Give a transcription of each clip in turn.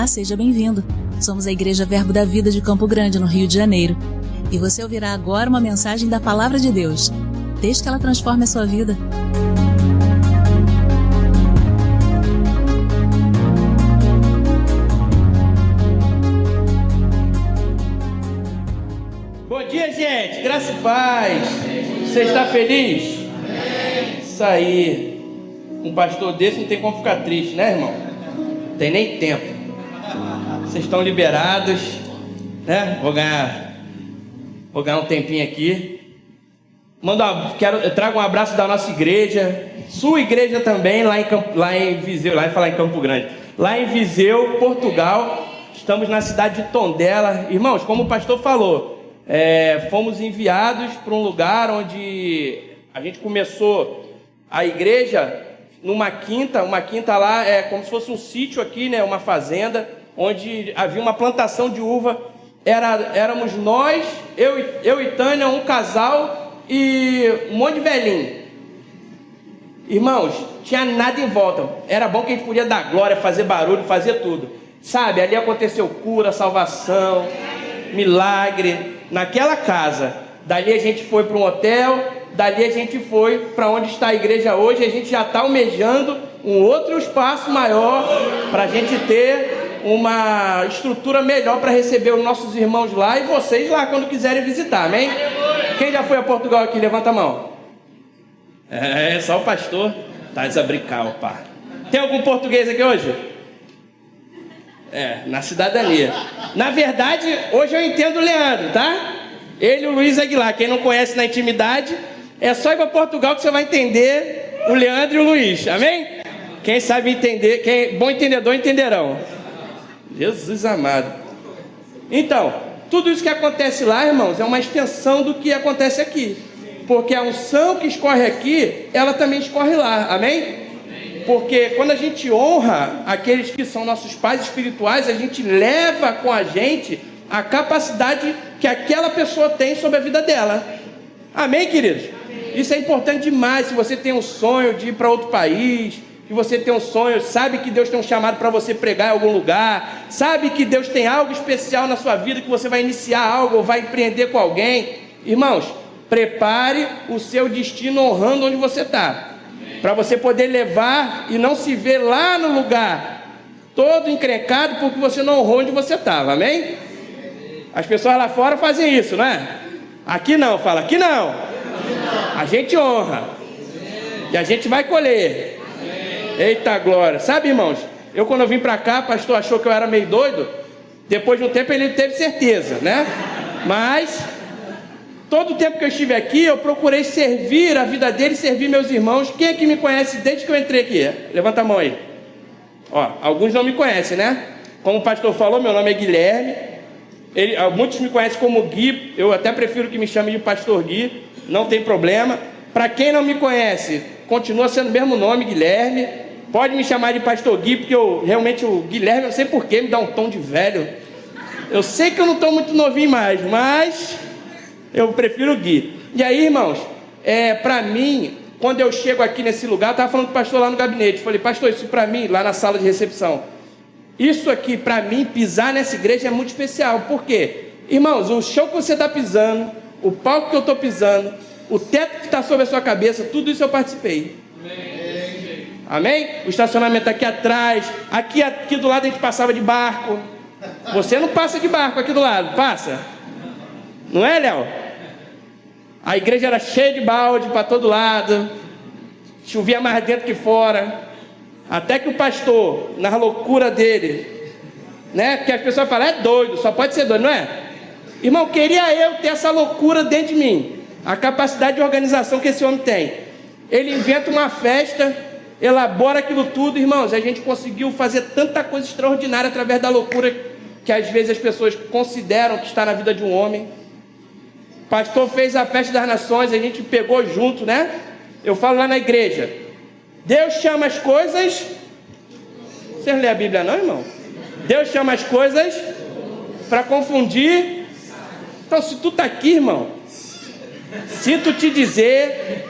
Olá, seja bem-vindo. Somos a Igreja Verbo da Vida de Campo Grande, no Rio de Janeiro. E você ouvirá agora uma mensagem da Palavra de Deus. Desde que ela transforme a sua vida. Bom dia, gente. Graça e paz. Você está feliz? Isso aí. Um pastor desse não tem como ficar triste, né, irmão? Não tem nem tempo. Vocês estão liberados, né? Vou ganhar um tempinho aqui. Eu trago um abraço da nossa igreja, sua igreja também, lá em Viseu, lá em falar em Campo Grande, lá em Viseu, Portugal. Estamos na cidade de Tondela. Irmãos, como o pastor falou, fomos enviados para um lugar onde a gente começou a igreja numa quinta. Uma quinta lá é como se fosse um sítio aqui, né? Uma fazenda, onde havia uma plantação de uva. Éramos nós, eu e Tânia, um casal e um monte de velhinho. Irmãos, tinha nada em volta. Era bom que a gente podia dar glória, fazer barulho, fazer tudo. Sabe, ali aconteceu cura, salvação, milagre, naquela casa. Dali a gente foi para um hotel, dali a gente foi para onde está a igreja hoje. A gente já está almejando um outro espaço maior para a gente ter uma estrutura melhor para receber os nossos irmãos lá e vocês lá quando quiserem visitar, amém? Quem já foi a Portugal aqui? Levanta a mão. Só o pastor. Tá desabrical, pá. Tem algum português aqui hoje? Na cidadania. Na verdade, hoje eu entendo o Leandro, tá? Ele e o Luiz Aguilar. Quem não conhece na intimidade, é só ir para Portugal que você vai entender o Leandro e o Luiz, amém? Quem sabe entender, quem é bom entendedor, entenderão. Jesus amado. Então, tudo isso que acontece lá, irmãos, é uma extensão do que acontece aqui. Porque a unção que escorre aqui, ela também escorre lá, amém? Porque quando a gente honra aqueles que são nossos pais espirituais, a gente leva com a gente a capacidade que aquela pessoa tem sobre a vida dela. Amém, queridos? Isso é importante demais. Se você tem um sonho de ir para outro país, que você tem um sonho, sabe que Deus tem um chamado para você pregar em algum lugar, sabe que Deus tem algo especial na sua vida, que você vai iniciar algo ou vai empreender com alguém, irmãos, prepare o seu destino honrando onde você está, para você poder levar e não se ver lá no lugar todo encrencado porque você não honrou onde você estava, amém? As pessoas lá fora fazem isso, não é? Aqui não, fala, aqui não. A gente honra e a gente vai colher. Eita glória. Sabe, irmãos, eu quando eu vim pra cá, o pastor achou que eu era meio doido. Depois de um tempo ele teve certeza, né? Mas todo o tempo que eu estive aqui, eu procurei servir a vida dele, servir meus irmãos. Quem é que me conhece desde que eu entrei aqui? Levanta a mão aí. Ó, alguns não me conhecem, né? Como o pastor falou, meu nome é Guilherme. Muitos me conhecem como Gui. Eu até prefiro que me chamem de pastor Gui. Não tem problema. Para quem não me conhece, continua sendo o mesmo nome, Guilherme. Pode me chamar de pastor Gui, porque realmente o Guilherme, eu não sei porquê, me dá um tom de velho. Eu sei que eu não estou muito novinho mais, mas eu prefiro o Gui. E aí, irmãos, para mim, quando eu chego aqui nesse lugar, eu estava falando com o pastor lá no gabinete. Falei, pastor, isso para mim, lá na sala de recepção, isso aqui para mim, pisar nessa igreja é muito especial. Por quê? Irmãos, o chão que você está pisando, o palco que eu estou pisando, o teto que está sobre a sua cabeça, tudo isso eu participei. Amém? O estacionamento aqui atrás, aqui do lado a gente passava de barco. Você não passa de barco aqui do lado, passa? Não é, Léo? A igreja era cheia de balde para todo lado, chovia mais dentro que fora. Até que o pastor, na loucura dele, né? Porque as pessoas falam, é doido, só pode ser doido, não é? Irmão, queria eu ter essa loucura dentro de mim, a capacidade de organização que esse homem tem. Ele inventa uma festa, elabora aquilo tudo, irmãos. A gente conseguiu fazer tanta coisa extraordinária através da loucura que às vezes as pessoas consideram que está na vida de um homem. O pastor fez a festa das nações, a gente pegou junto, né? Eu falo lá na igreja, Deus chama as coisas. Você não lê a Bíblia não, irmão? Deus chama as coisas para confundir. Então, se tu está aqui, irmão, sinto te dizer,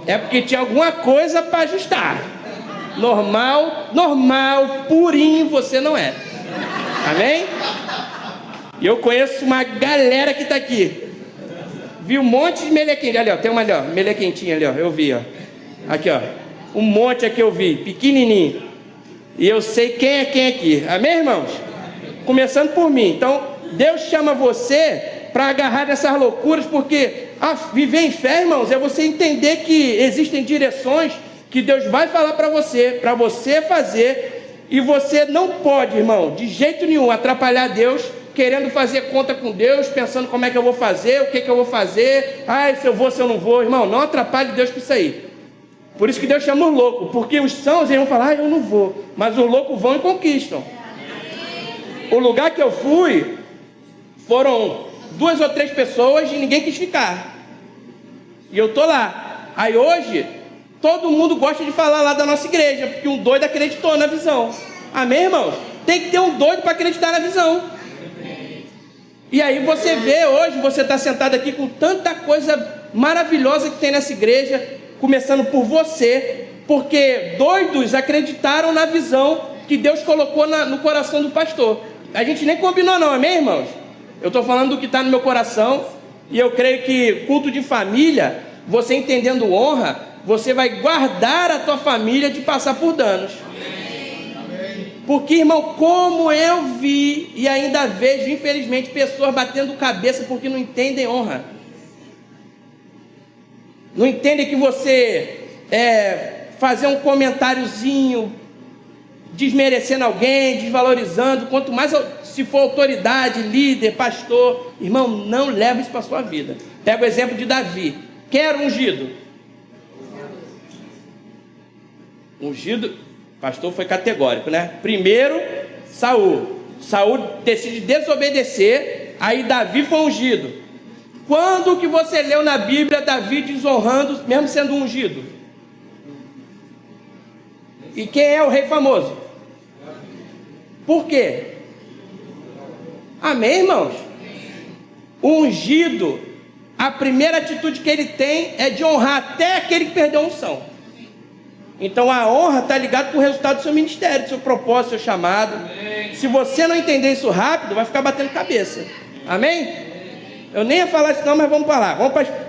é porque tinha alguma coisa para ajustar. Normal, purinho você não é. Amém? E eu conheço uma galera que está aqui. Vi um monte de melequinho. Ali, ó, tem uma ali, ó, melequentinha ali, ó, eu vi, ó. Aqui, ó, um monte aqui eu vi, pequenininho. E eu sei quem é quem aqui. Amém, irmãos? Começando por mim. Então, Deus chama você para agarrar nessas loucuras, porque viver em fé, irmãos, é você entender que existem direções que Deus vai falar para você fazer, e você não pode, irmão, de jeito nenhum atrapalhar Deus, querendo fazer conta com Deus, pensando como é que eu vou fazer, o que eu vou fazer, se eu vou, se eu não vou. Irmão, não atrapalhe Deus com isso aí. Por isso que Deus chama os loucos, porque os sãos eles vão falar, eu não vou, mas os loucos vão e conquistam. O lugar que eu fui, foram 2 ou 3 pessoas e ninguém quis ficar, e eu tô lá. Aí hoje, todo mundo gosta de falar lá da nossa igreja, porque um doido acreditou na visão. Amém, irmãos? Tem que ter um doido para acreditar na visão. E aí você vê hoje, você está sentado aqui com tanta coisa maravilhosa que tem nessa igreja, começando por você, porque doidos acreditaram na visão que Deus colocou no coração do pastor. A gente nem combinou não, amém, irmãos? Eu estou falando do que está no meu coração, e eu creio que culto de família, você entendendo honra, você vai guardar a tua família de passar por danos. Porque, irmão, como eu vi e ainda vejo, infelizmente, pessoas batendo cabeça porque não entendem honra. Não entendem que você fazer um comentáriozinho desmerecendo alguém, desvalorizando, quanto mais se for autoridade, líder, pastor, irmão, não leva isso para a sua vida. Pega o exemplo de Davi. Quem era ungido? Ungido, pastor foi categórico, né? Primeiro, Saul decide desobedecer, aí Davi foi ungido. Quando que você leu na Bíblia Davi desonrando, mesmo sendo ungido? E quem é o rei famoso? Por quê? Amém, irmãos? O ungido, a primeira atitude que ele tem é de honrar até aquele que perdeu a unção. Então a honra está ligada com o resultado do seu ministério, do seu propósito, do seu chamado. Amém. Se você não entender isso rápido, vai ficar batendo cabeça. Amém? Eu nem ia falar isso não, mas vamos para lá.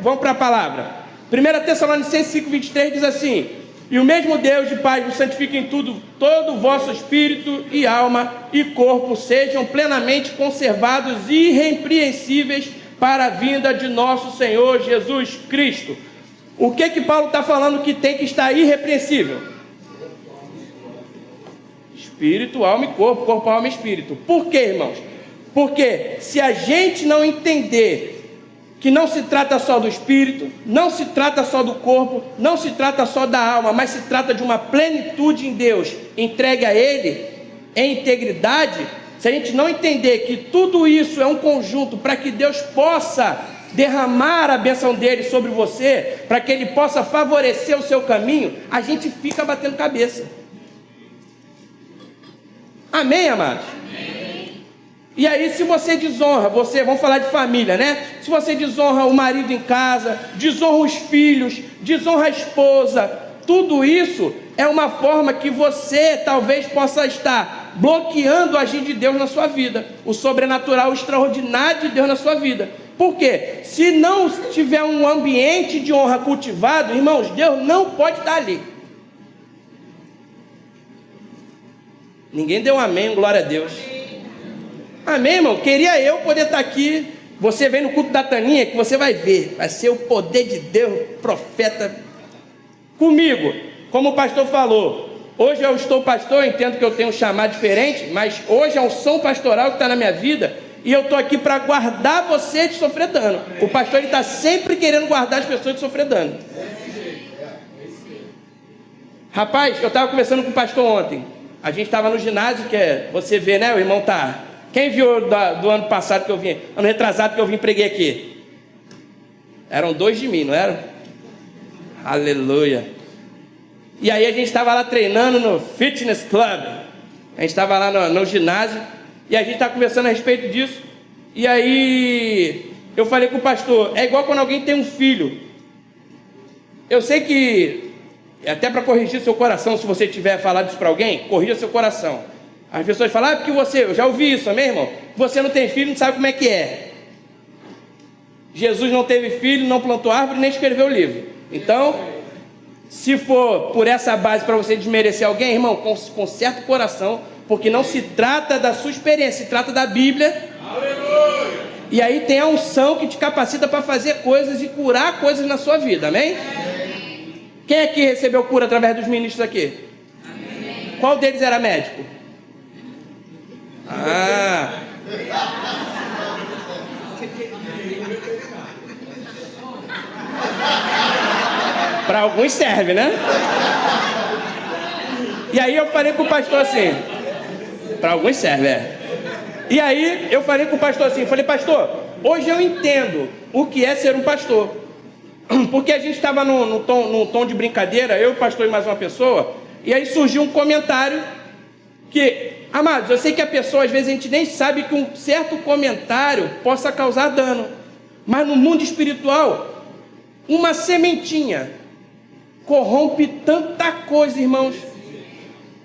Vamos para a palavra. 1 Tessalonicenses 5:23 diz assim: e o mesmo Deus de paz vos santifique em tudo, todo o vosso espírito e alma e corpo sejam plenamente conservados e irrepreensíveis para a vinda de nosso Senhor Jesus Cristo. O que Paulo está falando que tem que estar irrepreensível? Espírito, alma e corpo, corpo, alma e espírito. Por quê, irmãos? Porque se a gente não entender que não se trata só do espírito, não se trata só do corpo, não se trata só da alma, mas se trata de uma plenitude em Deus, entregue a Ele, em integridade, se a gente não entender que tudo isso é um conjunto para que Deus possa derramar a bênção dele sobre você, para que ele possa favorecer o seu caminho, a gente fica batendo cabeça. Amém, amados? E aí, se você desonra, vamos falar de família, né? Se você desonra o marido em casa, desonra os filhos, desonra a esposa, tudo isso é uma forma que você talvez possa estar bloqueando o agir de Deus na sua vida, o sobrenatural, o extraordinário de Deus na sua vida. Por quê? Se não tiver um ambiente de honra cultivado, irmãos, Deus não pode estar ali. Ninguém deu um amém, glória a Deus. Amém, irmão? Queria eu poder estar aqui. Você vem no culto da Taninha, que você vai ver. Vai ser o poder de Deus, profeta, comigo. Como o pastor falou, hoje eu estou pastor, entendo que eu tenho um chamado diferente, mas hoje é um som pastoral que está na minha vida, e eu estou aqui para guardar você de sofrer dano. O pastor ele está sempre querendo guardar as pessoas de sofrer dano. Rapaz, eu estava conversando com o pastor ontem. A gente estava no ginásio, você vê, né? O irmão tá... Quem viu do ano passado que eu vim, ano retrasado que eu vim preguei aqui? Eram 2 de mim, não eram? Aleluia. E aí a gente estava lá treinando no Fitness Club. A gente estava lá no ginásio e a gente estava conversando a respeito disso. E aí eu falei com o pastor, é igual quando alguém tem um filho. Eu sei que, até para corrigir seu coração, se você tiver falado isso para alguém, corrija seu coração. As pessoas falam, porque você, eu já ouvi isso, amém, irmão? Você não tem filho, não sabe como é que é. Jesus não teve filho, não plantou árvore, nem escreveu livro. Então, se for por essa base para você desmerecer alguém, irmão, conserta o coração, porque não se trata da sua experiência, se trata da Bíblia. Aleluia! E aí tem a unção que te capacita para fazer coisas e curar coisas na sua vida, amém? Quem aqui recebeu cura através dos ministros aqui? Amém. Qual deles era médico? Para alguns serve, né? E aí eu falei com o pastor assim, para alguns serve, E aí eu falei com o pastor assim, falei, pastor, hoje eu entendo o que é ser um pastor. Porque a gente estava num tom de brincadeira, eu, o pastor e mais uma pessoa, e aí surgiu um comentário que, amados, eu sei que a pessoa, às vezes, a gente nem sabe que um certo comentário possa causar dano. Mas no mundo espiritual, uma sementinha corrompe tanta coisa, irmãos.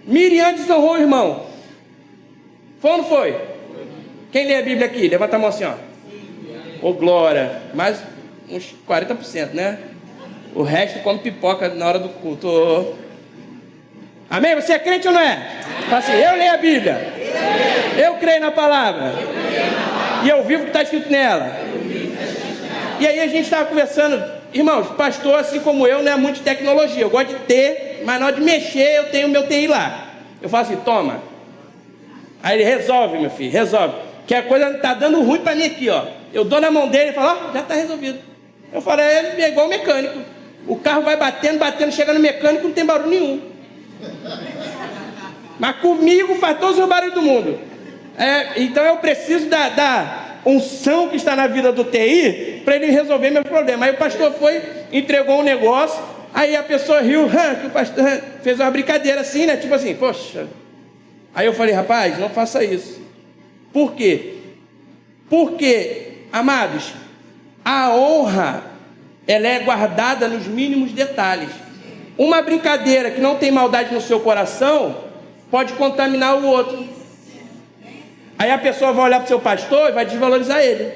Miriam desonrou o irmão. Foi ou não foi? Quem lê a Bíblia aqui? Levanta a mão assim, ó. Ô, glória. Mais uns 40%, né? O resto come pipoca na hora do culto. Amém? Você é crente ou não é? Fala assim, eu leio a Bíblia. Eu creio na palavra. E eu vivo o que está escrito nela. E aí a gente estava conversando. Irmãos, pastor, assim como eu, não é muito de tecnologia. Eu gosto de ter, mas na hora de mexer, eu tenho o meu TI lá. Eu falo assim, toma. Aí ele resolve, meu filho, resolve. Que a coisa está dando ruim para mim aqui, ó. Eu dou na mão dele e falo, ó, já está resolvido. Eu falo, ele é igual o mecânico. O carro vai batendo, chega no mecânico, não tem barulho nenhum. Mas comigo faz todos os barulhos do mundo. Então eu preciso da unção que está na vida do TI para ele resolver meu problema. Aí o pastor foi, entregou um negócio, aí a pessoa riu, que o pastor fez uma brincadeira assim, né? Tipo assim, poxa. Aí eu falei, rapaz, não faça isso. Por quê? Porque, amados, a honra, ela é guardada nos mínimos detalhes. Uma brincadeira que não tem maldade no seu coração pode contaminar o outro. Aí a pessoa vai olhar para o seu pastor e vai desvalorizar ele.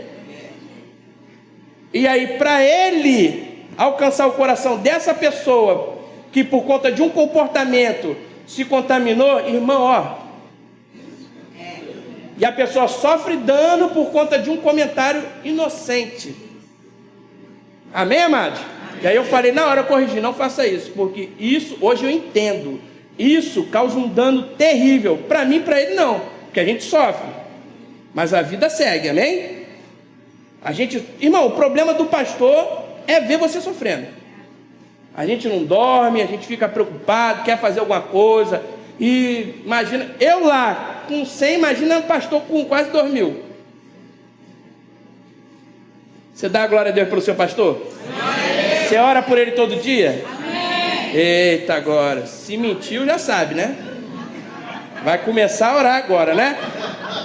E aí, para ele alcançar o coração dessa pessoa que por conta de um comportamento se contaminou, irmão, ó. E a pessoa sofre dano por conta de um comentário inocente. Amém, amados? E aí eu falei, na hora eu corrigi, não faça isso, porque isso, hoje eu entendo, isso causa um dano terrível, para mim e para ele não, porque a gente sofre, mas a vida segue, amém? Irmão, o problema do pastor é ver você sofrendo. A gente não dorme, a gente fica preocupado, quer fazer alguma coisa, e imagina, eu lá com 100, imagina um pastor com quase 2.000. Você dá a glória a Deus pelo seu pastor? Amém. Você ora por ele todo dia? Amém. Eita, agora, se mentiu já sabe, né? Vai começar a orar agora, né?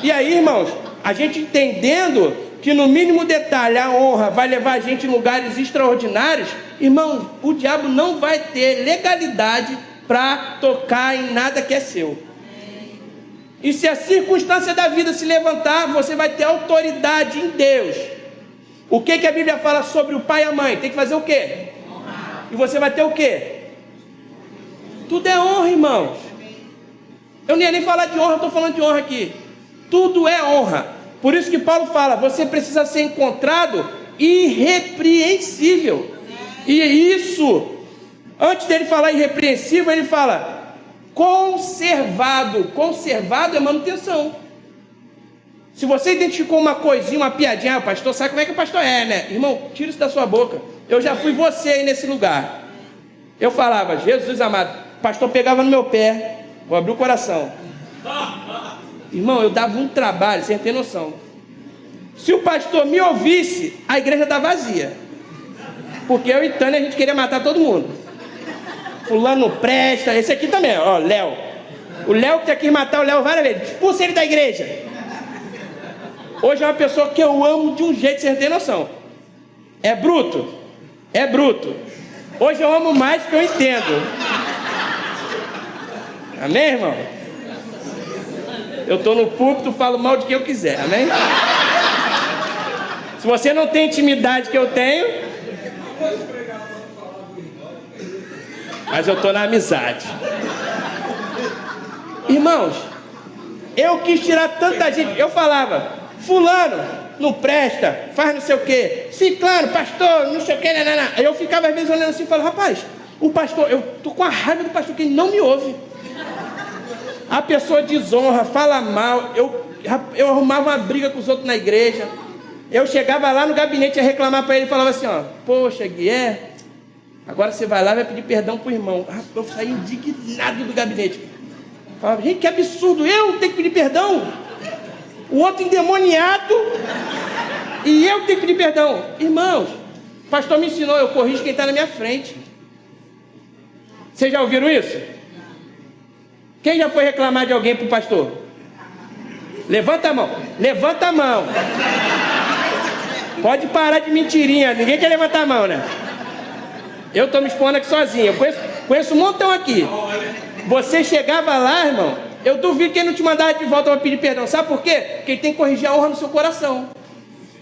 E aí, irmãos, a gente entendendo que no mínimo detalhe a honra vai levar a gente em lugares extraordinários, irmão, o diabo não vai ter legalidade para tocar em nada que é seu. E se a circunstância da vida se levantar, você vai ter autoridade em Deus. O que a Bíblia fala sobre o pai e a mãe? Tem que fazer o quê? Honrar. E você vai ter o quê? Tudo é honra, irmãos. Eu nem ia nem falar de honra, eu estou falando de honra aqui. Tudo é honra. Por isso que Paulo fala, você precisa ser encontrado irrepreensível. E isso, antes dele falar irrepreensível, ele fala conservado. Conservado é manutenção. Se você identificou uma coisinha, uma piadinha, o pastor sabe como é que o pastor é, né? Irmão, tira isso da sua boca. Eu já fui você aí nesse lugar. Eu falava, Jesus amado, o pastor pegava no meu pé, vou abrir o coração. Irmão, eu dava um trabalho, sem ter noção. Se o pastor me ouvisse, a igreja estava vazia. Porque eu e Tânia, a gente queria matar todo mundo. Fulano não presta, esse aqui também, ó, Léo. O Léo que quis matar o Léo várias vezes, expulsa ele da igreja. Hoje é uma pessoa que eu amo de um jeito sem ter noção. É bruto? É bruto. Hoje eu amo mais que eu entendo. Amém, irmão? Eu estou no púlpito, falo mal de quem eu quiser, amém? Se você não tem intimidade que eu tenho, mas eu estou na amizade. Irmãos, eu quis tirar tanta gente. Eu falava, fulano, não presta, faz não sei o quê. Ciclano, pastor, não sei o quê. Nanana. Aí eu ficava às vezes olhando assim e falava, rapaz, o pastor, eu tô com a raiva do pastor, que ele não me ouve. A pessoa desonra, fala mal. Eu arrumava uma briga com os outros na igreja. Eu chegava lá no gabinete a reclamar para ele e falava assim, ó, poxa, Guilherme, agora você vai lá e vai pedir perdão pro irmão. Eu saí indignado do gabinete. Falava, gente, que absurdo, eu tenho que pedir perdão? O outro endemoniado e eu tenho que pedir perdão. Irmãos, o pastor me ensinou, eu corrijo quem está na minha frente. Vocês já ouviram isso? Quem já foi reclamar de alguém pro pastor? Levanta a mão, levanta a mão. Pode parar de mentirinha, ninguém quer levantar a mão, né? Eu estou me expondo aqui sozinho, eu conheço um montão aqui. Você chegava lá, irmão, eu duvido que ele não te mandava de volta para pedir perdão. Sabe por quê? Porque ele tem que corrigir a honra no seu coração.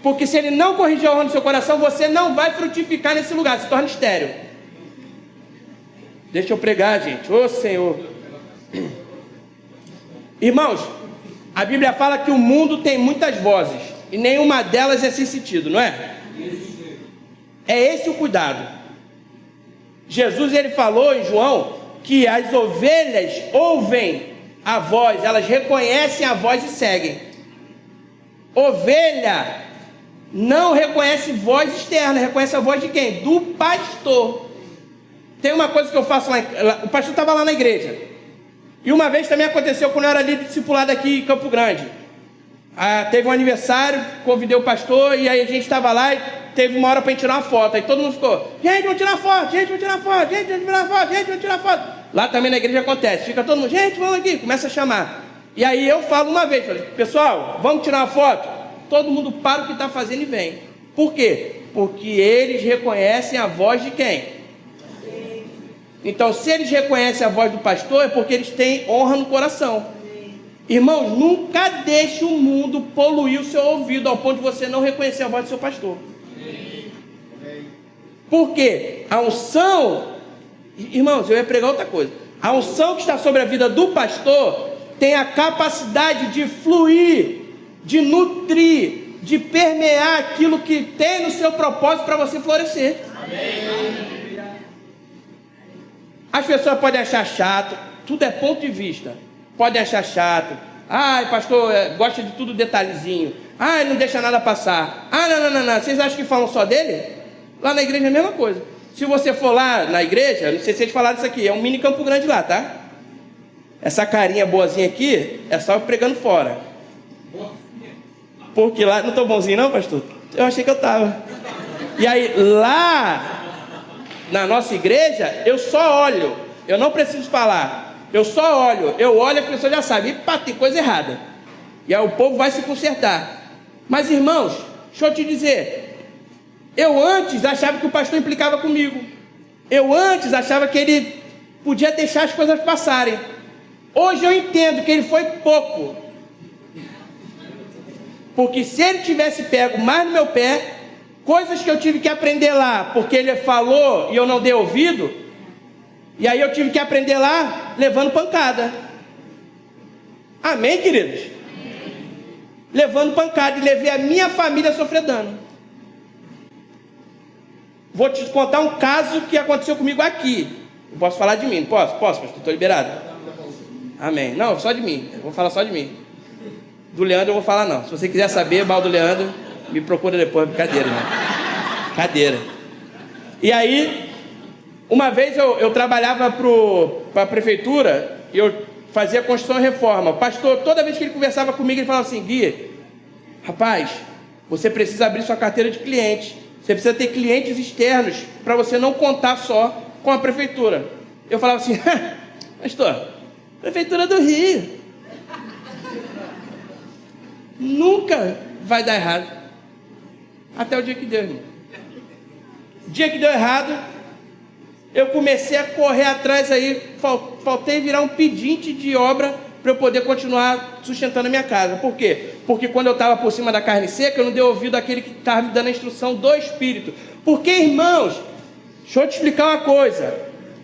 Porque se ele não corrigir a honra no seu coração, você não vai frutificar nesse lugar, se torna estéril. Deixa eu pregar, gente. Ô Senhor. Irmãos, a Bíblia fala que o mundo tem muitas vozes e nenhuma delas é sem sentido, não é? É esse o cuidado. Jesus, ele falou em João que as ovelhas ouvem a voz, elas reconhecem a voz e seguem. Ovelha não reconhece voz externa, reconhece a voz de quem? Do pastor. Tem uma coisa que eu faço lá, o pastor estava lá na igreja, e uma vez também aconteceu quando eu era líder discipulado aqui em Campo Grande. Teve um aniversário, convidei o pastor, e aí a gente estava lá e teve uma hora para a gente tirar uma foto. Aí todo mundo ficou, gente, vamos tirar foto, gente, vamos tirar foto, gente, vamos tirar foto, gente, vamos tirar foto. Lá também na igreja acontece, fica todo mundo, gente, vamos aqui, começa a chamar. E aí eu falo uma vez, falei, pessoal, vamos tirar uma foto? Todo mundo para o que está fazendo e vem. Por quê? Porque eles reconhecem a voz de quem? Então, se eles reconhecem a voz do pastor, é porque eles têm honra no coração. Irmãos, nunca deixe o mundo poluir o seu ouvido ao ponto de você não reconhecer a voz do seu pastor. Por quê? A unção, irmãos, eu ia pregar outra coisa. A unção que está sobre a vida do pastor tem a capacidade de fluir, de nutrir, de permear aquilo que tem no seu propósito para você florescer. Amém. As pessoas podem achar chato, tudo é ponto de vista. Podem achar chato. Ai, pastor, gosta de tudo detalhezinho. Ai, não deixa nada passar. Não. Vocês acham que falam só dele? Lá na igreja é a mesma coisa. Se você for lá na igreja, não sei se vocês falaram isso aqui, é um mini Campo Grande lá, tá? Essa carinha boazinha aqui, é só eu pregando fora. Porque lá, não tô bonzinho não, pastor? Eu achei que eu tava. E aí, lá na nossa igreja, eu só olho, eu não preciso falar, eu só olho, a pessoa já sabe, pá, tem coisa errada, e aí o povo vai se consertar. Mas irmãos, deixa eu te dizer, eu antes achava que o pastor implicava comigo, eu antes achava que ele podia deixar as coisas passarem, hoje eu entendo que ele foi pouco, porque se ele tivesse pego mais no meu pé, coisas que eu tive que aprender lá, porque ele falou e eu não dei ouvido, e aí eu tive que aprender lá, levando pancada. Amém, queridos? Levando pancada, e levei a minha família a sofrer dano. Vou te contar um caso que aconteceu comigo aqui. Eu posso falar de mim, não posso? Posso, pastor? Estou liberado? Amém. Não, só de mim, eu vou falar só de mim. Do Leandro eu vou falar não. Se você quiser saber mal do Leandro, me procura depois, brincadeira, irmão. Cadeira. E aí, uma vez eu trabalhava para a prefeitura, e eu fazia construção e reforma. O pastor, toda vez que ele conversava comigo, ele falava assim, Gui, rapaz, você precisa abrir sua carteira de clientes. Você precisa ter clientes externos, para você não contar só com a prefeitura. Eu falava assim, pastor, prefeitura do Rio. Nunca vai dar errado. Até o dia que deu, irmão. O dia que deu errado, eu comecei a correr atrás aí, faltei virar um pedinte de obra para eu poder continuar sustentando a minha casa. Por quê? Porque quando eu estava por cima da carne seca, eu não dei ouvido àquele que estava me dando a instrução do Espírito. Porque, irmãos, deixa eu te explicar uma coisa.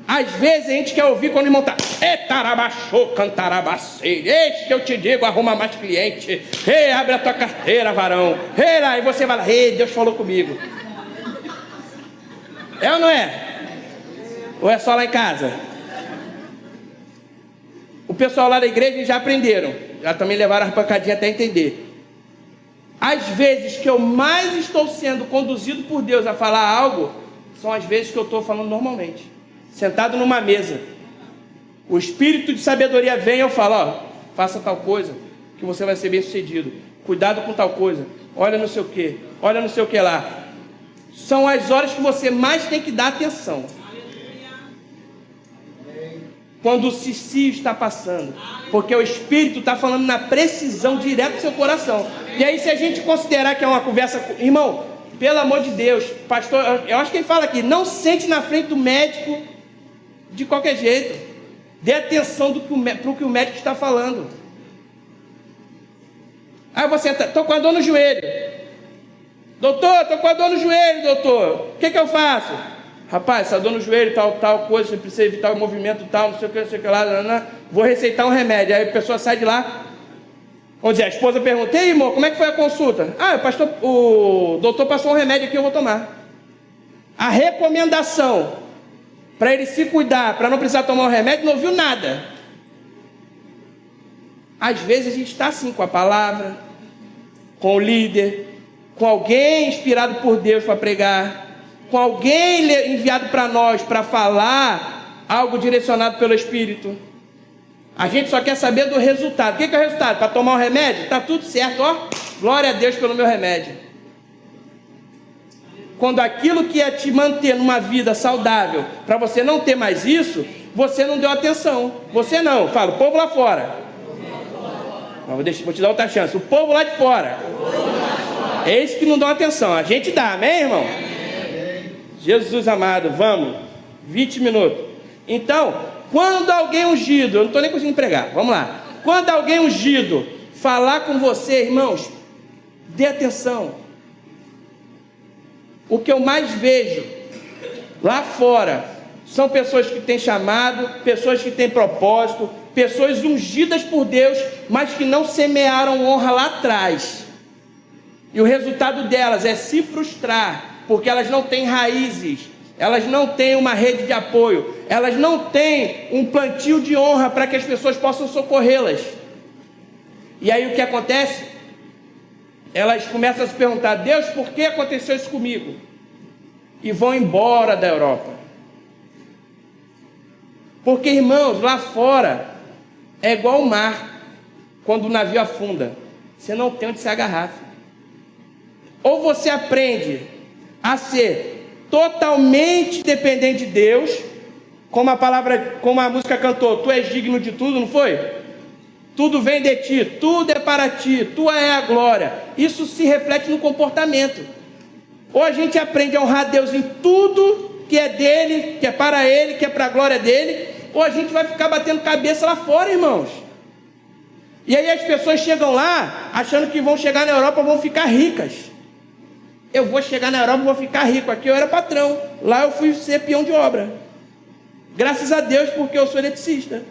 Às vezes a gente quer ouvir quando o irmão está: etarabachou, cantarabaceiro, eis que eu te digo, arruma mais cliente, ei, abre a tua carteira, varão, ei, lá, e você vai lá: ei, Deus falou comigo. É ou não é? Ou é só lá em casa? O pessoal lá da igreja já aprenderam, já também levaram as pancadinhas até entender. Às vezes que eu mais estou sendo conduzido por Deus a falar algo, são as vezes que eu estou falando normalmente, sentado numa mesa. O espírito de sabedoria vem e eu falo: ó, faça tal coisa, que você vai ser bem sucedido. Cuidado com tal coisa. Olha não sei o que, olha não sei o que lá. São as horas que você mais tem que dar atenção. Quando o cicio está passando, porque o Espírito está falando na precisão direto do seu coração. E aí, se a gente considerar que é uma conversa, irmão, pelo amor de Deus, pastor, eu acho que ele fala aqui: não sente na frente do médico de qualquer jeito, dê atenção para o que o médico está falando. Aí você entra: estou com a dor no joelho, doutor, estou com a dor no joelho, doutor, o que eu faço? Rapaz, essa dor no joelho, tal coisa, você precisa evitar o movimento tal, não sei o que lá, vou receitar um remédio. Aí a pessoa sai de lá, vamos dizer, a esposa pergunta: ei, irmão, como é que foi a consulta? Ah, o doutor passou um remédio aqui, eu vou tomar. A recomendação para ele se cuidar, para não precisar tomar um remédio, não ouviu nada. Às vezes a gente está assim, com a palavra, com o líder, com alguém inspirado por Deus para pregar, com alguém enviado para nós para falar algo direcionado pelo Espírito. A gente só quer saber do resultado. O que é o resultado? Para tomar um remédio? Está tudo certo, ó. Glória a Deus pelo meu remédio. Quando aquilo que ia te manter numa vida saudável, para você não ter mais isso, você não deu atenção. Você não, fala, o povo lá fora. Vou te dar outra chance. O povo lá de fora. É esse que não dá atenção. A gente dá, amém, irmão? Jesus amado, vamos, 20 minutos. Então, quando alguém ungido, eu não estou nem conseguindo pregar, vamos lá. Quando alguém ungido falar com você, irmãos, dê atenção. O que eu mais vejo lá fora são pessoas que têm chamado, pessoas que têm propósito, pessoas ungidas por Deus, mas que não semearam honra lá atrás. E o resultado delas é se frustrar, porque elas não têm raízes, elas não têm uma rede de apoio, elas não têm um plantio de honra para que as pessoas possam socorrê-las. E aí o que acontece? Elas começam a se perguntar: Deus, por que aconteceu isso comigo? E vão embora da Europa. Porque, irmãos, lá fora é igual o mar, quando o navio afunda, você não tem onde se agarrar. Ou você aprende a ser totalmente dependente de Deus, como a música cantou: tu és digno de tudo, não foi? Tudo vem de ti, tudo é para ti, tua é a glória. Isso se reflete no comportamento. Ou a gente aprende a honrar Deus em tudo que é dele, que é para ele, que é para a glória dele, ou a gente vai ficar batendo cabeça lá fora, irmãos. E aí as pessoas chegam lá achando que vão chegar na Europa, vão ficar ricas. Eu vou chegar na Europa e vou ficar rico. Aqui eu era patrão, lá eu fui ser peão de obra. Graças a Deus, porque eu sou eletricista.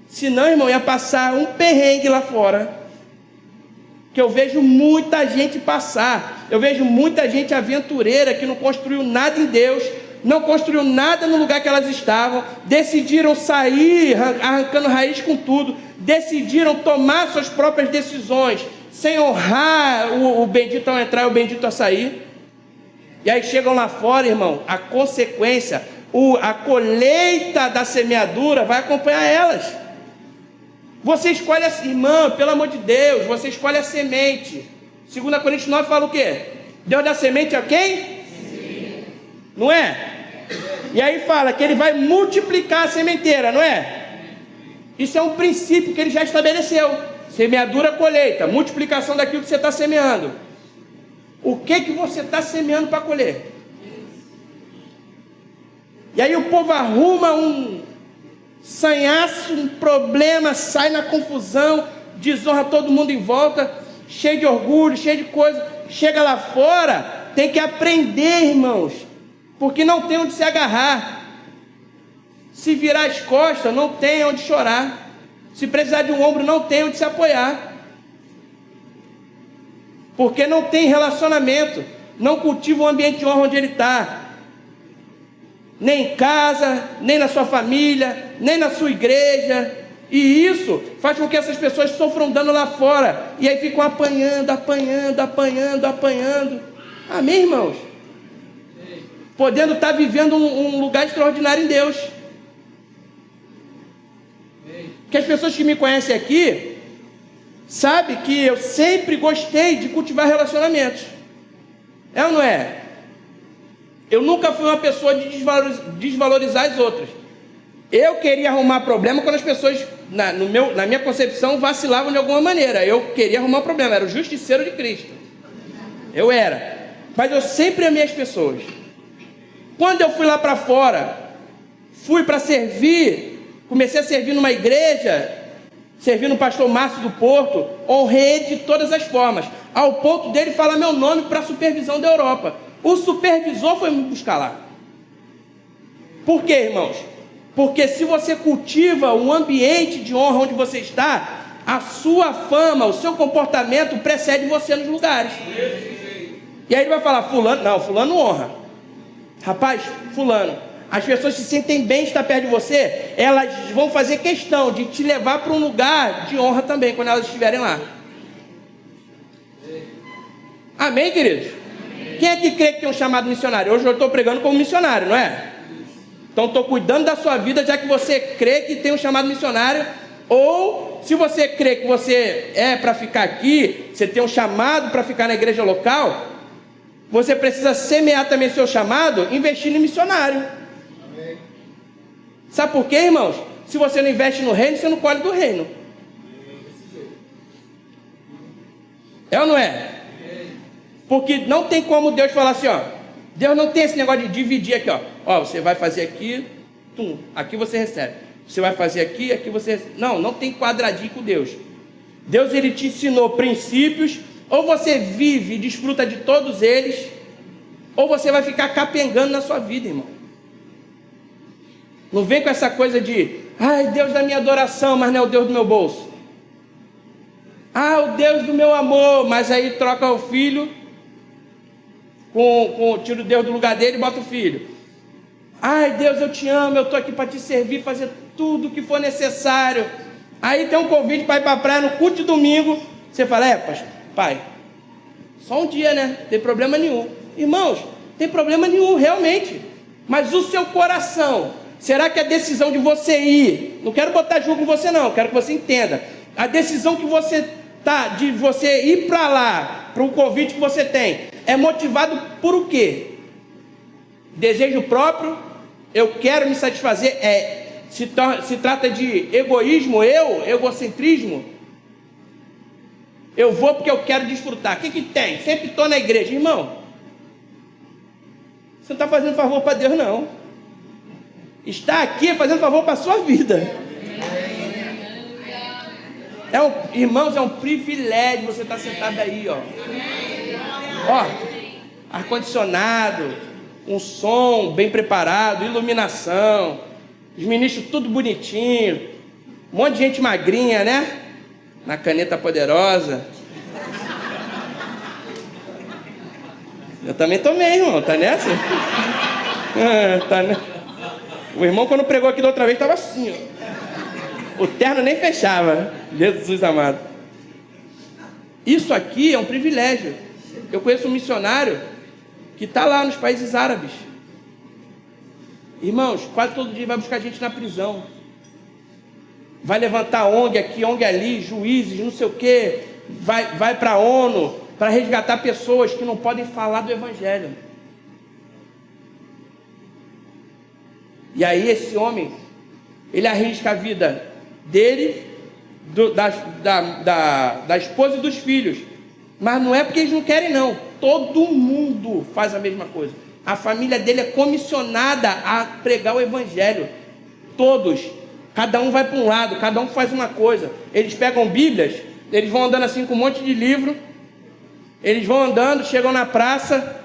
Senão, irmão, ia passar um perrengue lá fora, que eu vejo muita gente passar. Eu vejo muita gente aventureira que não construiu nada em Deus, não construiu nada no lugar que elas estavam, decidiram sair arrancando raiz com tudo, decidiram tomar suas próprias decisões, sem honrar o bendito ao entrar e o bendito a sair. E aí chegam lá fora, irmão, a consequência, a colheita da semeadura vai acompanhar elas. Você escolhe, irmã, pelo amor de Deus, você escolhe a semente. 2 Coríntios 9 fala o quê? Deus dá semente a quem? Sim. Não é? E aí fala que ele vai multiplicar a sementeira, não é? Isso é um princípio que ele já estabeleceu. Semeadura, colheita, multiplicação daquilo que você está semeando. O que você está semeando para colher? E aí o povo arruma Sanhaço, um problema, sai na confusão, desonra todo mundo em volta, cheio de orgulho, cheio de coisa. Chega lá fora, tem que aprender, irmãos, porque não tem onde se agarrar. Se virar as costas, não tem onde chorar. Se precisar de um ombro, não tem onde se apoiar. Porque não tem relacionamento, não cultiva o ambiente de honra onde ele está. Nem em casa, nem na sua família, nem na sua igreja. E isso faz com que essas pessoas sofram dano lá fora. E aí ficam apanhando. Amém, irmãos? Podendo estar vivendo um lugar extraordinário em Deus. Que as pessoas que me conhecem aqui sabem que eu sempre gostei de cultivar relacionamentos. É ou não é? Eu nunca fui uma pessoa de desvalorizar as outras. Eu queria arrumar problema quando as pessoas, na minha concepção, vacilavam de alguma maneira. Eu queria arrumar problema, era o justiceiro de Cristo. Eu era. Mas eu sempre amei as pessoas. Quando eu fui lá para fora, fui para servir, comecei a servir numa igreja, servi no pastor Márcio do Porto, honrei de todas as formas, ao ponto dele falar meu nome para a supervisão da Europa. O supervisor foi me buscar lá. Por quê, irmãos? Porque se você cultiva um ambiente de honra onde você está, a sua fama, o seu comportamento precede você nos lugares. E aí ele vai falar, fulano, não, fulano honra. Rapaz, fulano, as pessoas se sentem bem de estar perto de você, elas vão fazer questão de te levar para um lugar de honra também, quando elas estiverem lá. Amém, queridos? Quem é que crê que tem um chamado missionário? Hoje eu estou pregando como missionário, não é? Então estou cuidando da sua vida, já que você crê que tem um chamado missionário. Ou se você crê que você é para ficar aqui, você tem um chamado para ficar na igreja local, você precisa semear também seu chamado, investindo em missionário. Amém. Sabe por quê, irmãos? Se você não investe no reino, você não colhe do reino. É ou não é? Porque não tem como Deus falar assim, ó. Deus não tem esse negócio de dividir aqui, ó. Ó, você vai fazer aqui, aqui você recebe. Você vai fazer aqui, aqui você recebe. Não tem quadradinho com Deus. Deus, ele te ensinou princípios, ou você vive e desfruta de todos eles, ou você vai ficar capengando na sua vida, irmão. Não vem com essa coisa de, ai, Deus da minha adoração, mas não é o Deus do meu bolso. Ah, o Deus do meu amor, mas aí troca o filho, tira o Deus do lugar dele e bota o filho. Ai, Deus, eu te amo, eu estou aqui para te servir, fazer tudo o que for necessário. Aí tem um convite para ir para a praia no culto de domingo. Você fala, pastor, pai, só um dia, né? Não tem problema nenhum. Irmãos, tem problema nenhum, realmente. Mas o seu coração, será que a decisão de você ir, não quero botar julgo em você não, quero que você entenda. A decisão que você tá, de você ir para lá, para o convite que você tem, é motivado por o quê? Desejo próprio, eu quero me satisfazer, se trata de egoísmo, egocentrismo. Eu vou porque eu quero desfrutar. O que tem? Sempre estou na igreja, irmão. Você não está fazendo favor para Deus, não. Está aqui fazendo favor para a sua vida. Irmãos, é um privilégio você estar sentado aí, ó. Ó, ar-condicionado, um som bem preparado, iluminação, os ministros tudo bonitinho, um monte de gente magrinha, né? Na caneta poderosa. Eu também tomei, irmão, tá nessa? O irmão, quando pregou aqui da outra vez, estava assim, ó. O terno nem fechava. Jesus amado. Isso aqui é um privilégio. Eu conheço um missionário que está lá nos países árabes. Irmãos, quase todo dia vai buscar gente na prisão. Vai levantar ONG aqui, ONG ali, juízes, não sei o quê. Vai para a ONU para resgatar pessoas que não podem falar do Evangelho. E aí esse homem, ele arrisca a vida dele, da esposa e dos filhos. Mas não é porque eles não querem, não. Todo mundo faz a mesma coisa. A família dele é comissionada a pregar o Evangelho. Todos. Cada um vai para um lado, cada um faz uma coisa. Eles pegam Bíblias, eles vão andando assim com um monte de livro, eles vão andando, chegam na praça,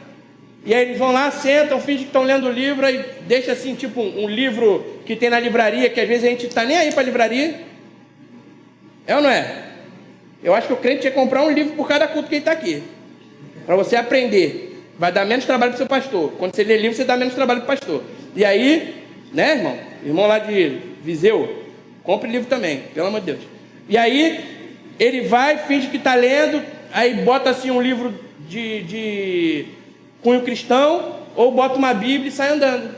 e aí eles vão lá, sentam, fingem que estão lendo o livro, e deixa assim, tipo um livro que tem na livraria, que às vezes a gente está nem aí para a livraria. É ou não é? Eu acho que o crente tinha que comprar um livro por cada culto que ele está aqui, para você aprender. Vai dar menos trabalho para o seu pastor. Quando você lê livro, você dá menos trabalho para o pastor. E aí, né, irmão? Irmão lá de Viseu, compre livro também, pelo amor de Deus. E aí, ele vai, finge que está lendo, aí bota assim um livro de cunho cristão, ou bota uma Bíblia e sai andando.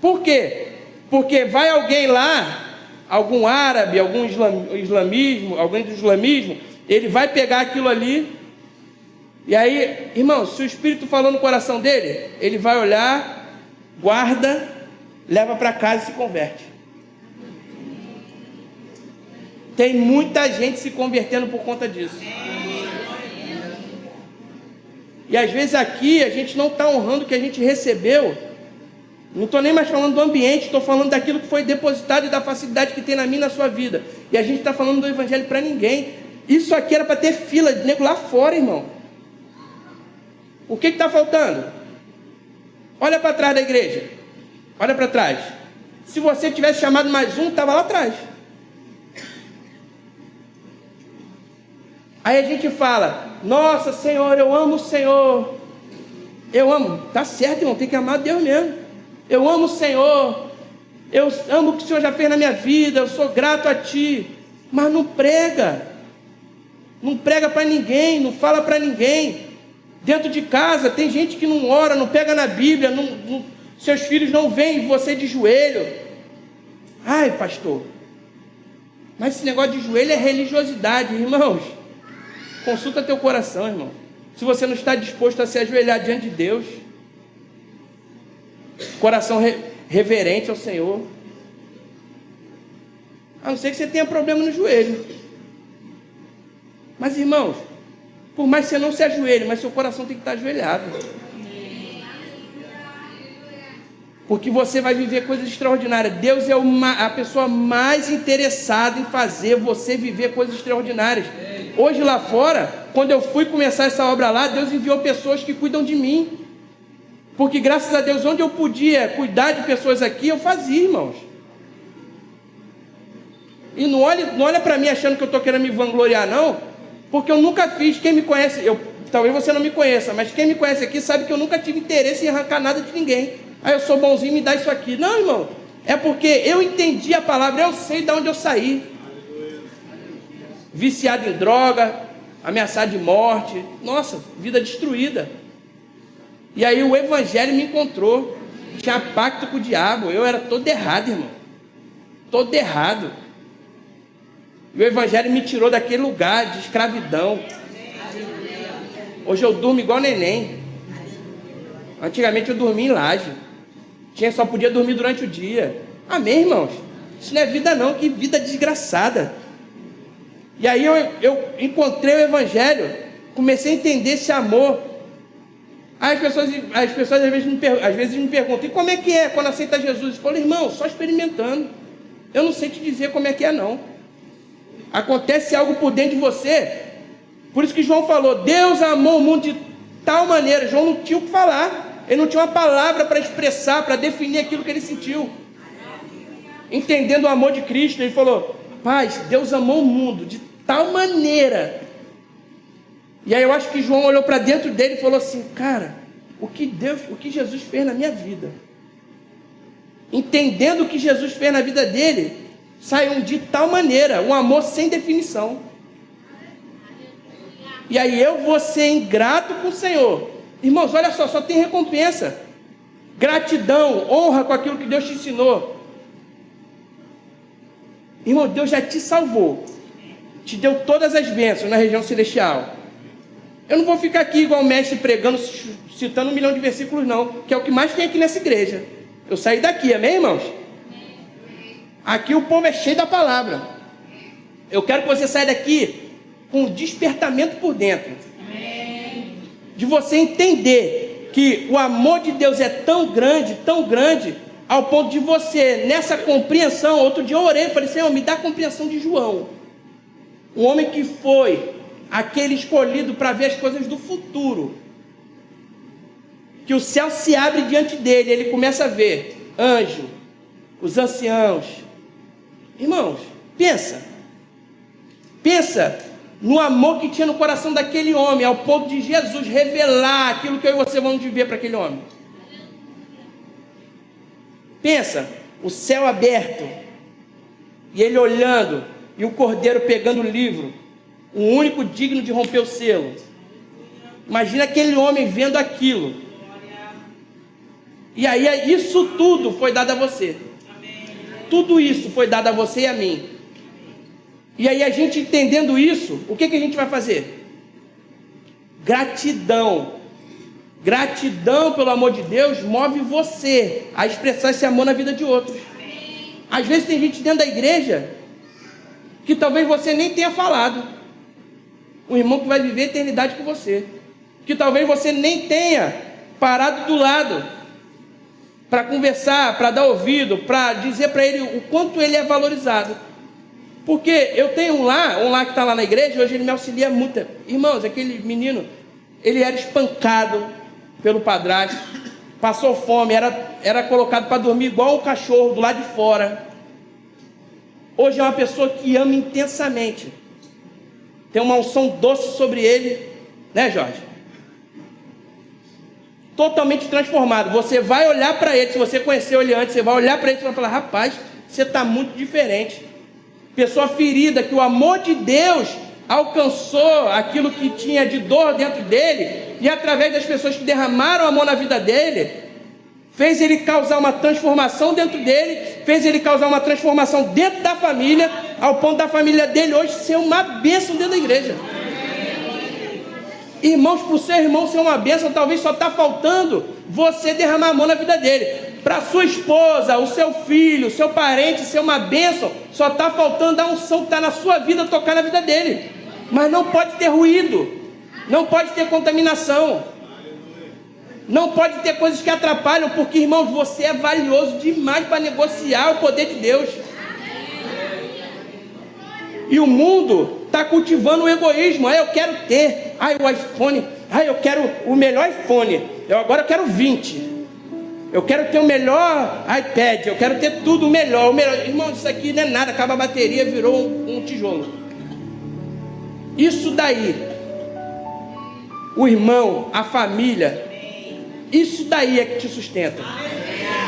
Por quê? Porque vai alguém lá, algum árabe, algum islamismo, alguém do islamismo, ele vai pegar aquilo ali, e aí, irmão, se o Espírito falou no coração dele, ele vai olhar, guarda, leva para casa e se converte. Tem muita gente se convertendo por conta disso. E às vezes aqui a gente não está honrando o que a gente recebeu. Não estou nem mais falando do ambiente, estou falando daquilo que foi depositado e da facilidade que tem na minha e na sua vida. E a gente está falando do evangelho para ninguém. Isso aqui era para ter fila de nego lá fora, irmão. O que está faltando? Olha para trás da igreja. Olha para trás. Se você tivesse chamado mais um, estava lá atrás. Aí a gente fala: nossa, Senhor, eu amo o Senhor. Eu amo. Tá certo, irmão, tem que amar Deus mesmo. Eu amo o Senhor. Eu amo o que o Senhor já fez na minha vida. Eu sou grato a Ti. Mas não prega. Não prega para ninguém. Não fala para ninguém. Dentro de casa tem gente que não ora, não pega na Bíblia, seus filhos não veem você de joelho. Ai, pastor, mas esse negócio de joelho é religiosidade, irmãos. Consulta teu coração, irmão. Se você não está disposto a se ajoelhar diante de Deus, coração reverente ao Senhor, a não ser que você tenha problema no joelho. Mas, irmãos, por mais que você não se ajoelhe, mas seu coração tem que estar ajoelhado. Porque você vai viver coisas extraordinárias. Deus é a pessoa mais interessada em fazer você viver coisas extraordinárias. Hoje lá fora, quando eu fui começar essa obra lá, Deus enviou pessoas que cuidam de mim. Porque graças a Deus, onde eu podia cuidar de pessoas aqui, eu fazia, irmãos. E não olha para mim achando que eu estou querendo me vangloriar, não. Porque eu nunca fiz. Quem me conhece, talvez você não me conheça, mas quem me conhece aqui sabe que eu nunca tive interesse em arrancar nada de ninguém. Aí eu sou bonzinho, me dá isso aqui. Não, irmão, é porque eu entendi a palavra, eu sei de onde eu saí. Viciado em droga, ameaçado de morte, nossa, vida destruída. E aí o evangelho me encontrou. Tinha pacto com o diabo, eu era todo errado, irmão. Todo errado. E o evangelho me tirou daquele lugar de escravidão. Hoje eu durmo igual neném. Antigamente eu dormia em laje. Só podia dormir durante o dia. Amém, irmãos? Isso não é vida não, que vida desgraçada. E aí eu encontrei o evangelho, comecei a entender esse amor. Aí as pessoas às vezes me perguntam: e como é que é quando aceita Jesus? Eu falo: irmão, só experimentando. Eu não sei te dizer como é que é não. Acontece algo por dentro de você. Por isso que João falou: Deus amou o mundo de tal maneira. João não tinha o que falar. Ele não tinha uma palavra para expressar, para definir aquilo que ele sentiu. Entendendo o amor de Cristo, ele falou: Paz, Deus amou o mundo de tal maneira. E aí eu acho que João olhou para dentro dele e falou assim: cara, o que Jesus fez na minha vida. Entendendo o que Jesus fez na vida dele, saiu de tal maneira, um amor sem definição. E aí eu vou ser ingrato com o Senhor. Irmãos, olha só tem recompensa. Gratidão, honra com aquilo que Deus te ensinou. Irmão, Deus já te salvou. Te deu todas as bênçãos na região celestial. Eu não vou ficar aqui igual o mestre pregando, citando 1 milhão de versículos não, que é o que mais tem aqui nessa igreja. Eu saí daqui, amém, irmãos? Aqui o povo é cheio da palavra. Eu quero que você saia daqui com um despertamento por dentro. De você entender que o amor de Deus é tão grande, ao ponto de você, nessa compreensão, outro dia eu orei, falei, Senhor, me dá a compreensão de João, um homem que foi aquele escolhido para ver as coisas do futuro, que o céu se abre diante dele, ele começa a ver anjo, os anciãos. Irmãos, pensa no amor que tinha no coração daquele homem, ao ponto de Jesus revelar aquilo que eu e você vamos viver para aquele homem. Pensa, o céu aberto, e ele olhando, e o cordeiro pegando o livro, o único digno de romper o selo. Imagina aquele homem vendo aquilo. E aí isso tudo foi dado a você. Tudo isso foi dado a você e a mim. E aí a gente entendendo isso, o que a gente vai fazer? Gratidão. Gratidão pelo amor de Deus move você a expressar esse amor na vida de outros. Às vezes tem gente dentro da igreja que talvez você nem tenha falado. Um irmão que vai viver a eternidade com você, que talvez você nem tenha parado do lado para conversar, para dar ouvido, para dizer para ele o quanto ele é valorizado. Porque eu tenho um lá que está lá na igreja, hoje ele me auxilia muito. Irmãos, aquele menino, ele era espancado pelo padrasto, passou fome, era colocado para dormir igual um cachorro do lado de fora. Hoje é uma pessoa que ama intensamente, tem uma unção doce sobre ele, né, Jorge? Totalmente transformado. Você vai olhar para ele, se você conheceu ele antes, você vai olhar para ele e vai falar, rapaz, você está muito diferente. Pessoa ferida, que o amor de Deus alcançou aquilo que tinha de dor dentro dele, e através das pessoas que derramaram amor na vida dele, fez ele causar uma transformação dentro dele, fez ele causar uma transformação dentro da família, ao ponto da família dele hoje ser uma bênção dentro da igreja. Irmãos, para o seu irmão ser uma bênção, talvez só está faltando você derramar amor na vida dele. Para a sua esposa, o seu filho, o seu parente ser uma bênção, só está faltando a unção que está na sua vida tocar na vida dele. Mas não pode ter ruído, não pode ter contaminação, não pode ter coisas que atrapalham, porque, irmãos, você é valioso demais para negociar o poder de Deus. E o mundo está cultivando o egoísmo. Eu quero ter, o iPhone, eu quero o melhor iPhone, agora eu quero 20. Eu quero ter o melhor iPad, eu quero ter tudo o melhor. Irmão, isso aqui não é nada, acaba a bateria, virou um tijolo. Isso daí, o irmão, a família, isso daí é que te sustenta.